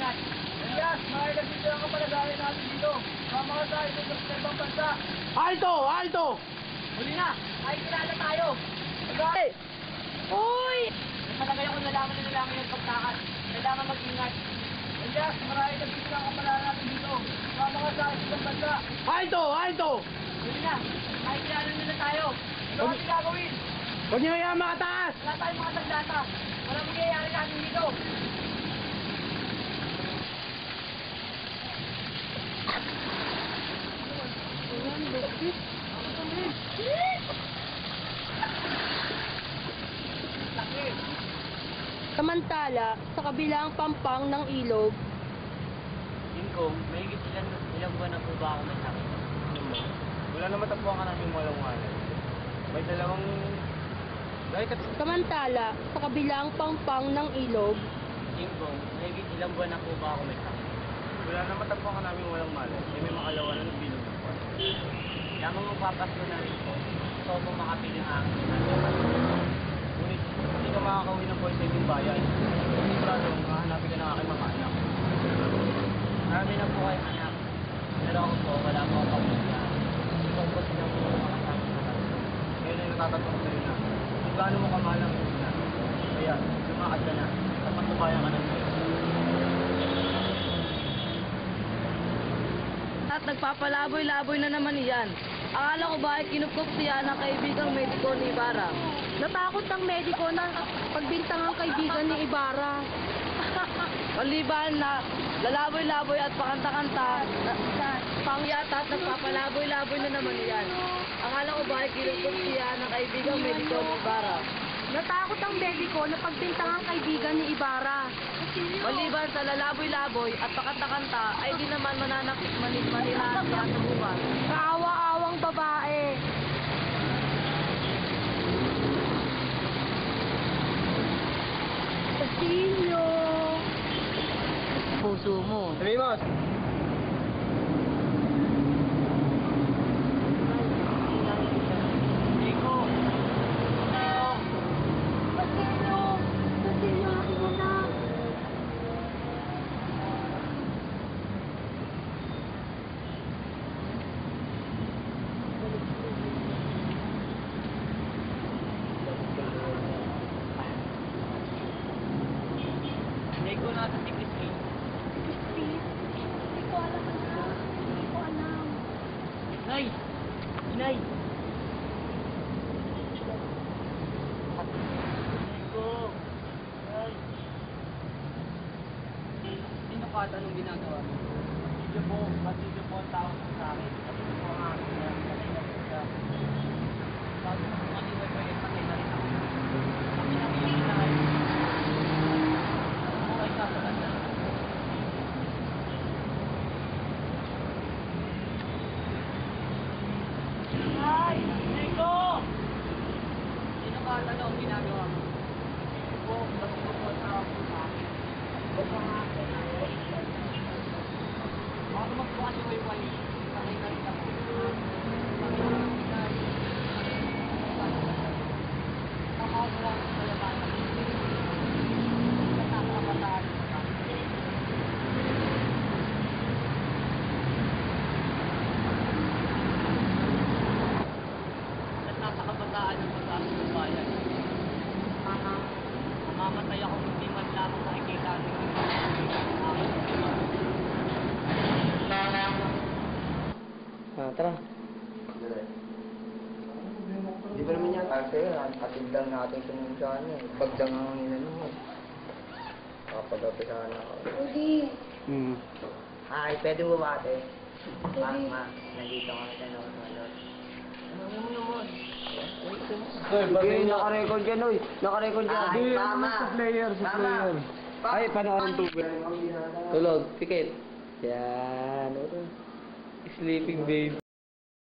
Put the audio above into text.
mag-ingat. Elias, makikagisa ang kapalagayan natin dito. Sama ka tayo sa ibang bansa. Alto! Alto! Huli na, makikilala tayo. Hey! Uy! Malagay ako nalaman yung pagtakas. Kailangan mag-ingat. Elias, makikagisa ang kapalagayan natin dito. Sama ka tayo sa ibang bansa. Alto! Alto! Huli na, makikilala nila tayo. Ano ang gagawin? Huwag niyo kaya makataas! Wala tayong mga tagdata. Walang mangyayari natin dito. Samantala, sa kabilang pampang ng ilog, Kingkong, may higit ilang buwan na po ba ako may sakit? Wala naman tapuan ka namin walang walay. May dalawang... samantala, sa kabilang pampang ng ilog, Kingkong, may higit ilang buwan na po ba ako may sakit? Wala naman tapuan ka namin walang malay. Eh may makalawa na ng bilog po. Lamang magpapasko na rin po. Gusto ko pong makapili ang aking ngunit hindi ka makakauwi ng voice saving bayan. Sigurado, mahanapin ka ng aking mga anak. Marami na po kayong anak. Pero ako po, wala po ako pamilya. Ikaw po sila po makasama sa lahat. Ngayon ay natatanong sa'yo na kung gaano mo kamahal ang ina. Kaya, lumakad ka na at magtubayan ka ng Diyos. at nagpapalaboy-laboy na naman iyan. Akala ko ba ay kinupkop siya ng kaibigang mediko ni Ibarra? Natakot ang mediko na pagbintang ang kaibigan ni Ibarra. Maliban na lalaboy-laboy at pakanta-kanta, pangyata at nagpapalaboy-laboy na naman iyan. Akala ko ba ay kinupkop siya ng kaibigang mediko ni Ibarra? Natakot ang mediko na pagbintang ang kaibigan ni Ibarra. Maliban sa lalaboy-laboy at pakanta-kanta ay di naman mananakit manilahat niya sa bukas. Kaawa-awang babae. Castillo. Puso mo. Rimos! Nico! Castillo. Castillo, aking anak. Nico, nasa Tigris Street. Hindi ko alam, anak. Hindi ko alam. Nay! Inay! Nico! Nay! Sino ka at anong ginagawa mo? Video po, video po ang tawag sa akin. At ito po ang aking kanina po siya. Sabi ko kung ano yung pwede patay na rin ako. Kami namin yung inay. Okay ka sa kanya. Ay! Nico! Sino ka at anong ginagawa mo? Video po, video po ang tawag sa akin. Ito po ang aking kanina. Baka magbukas yung wifi, sakay na rin ako. Tama ko lang sa labas. Nagkakabataan ko ka. Nagkakabataan ng pag-asa ng bayan. Mamamatay ako hindi man lamang makikita ang Tara. Di ba naman yan? Kasi atid lang natin sa ano eh. Pagdang ang inano mo. Kapag-apisahan ako. Udi. Ay, pwede mo ba ate? Ma, nandito kami sa loob. Ano mo naman? Bagay naka-record ka, Noy. Naka-record ka. Ay, mama! Player, Mama! Ay, panoorin tubig. Tulog, pikit. Yan. Sleeping baby.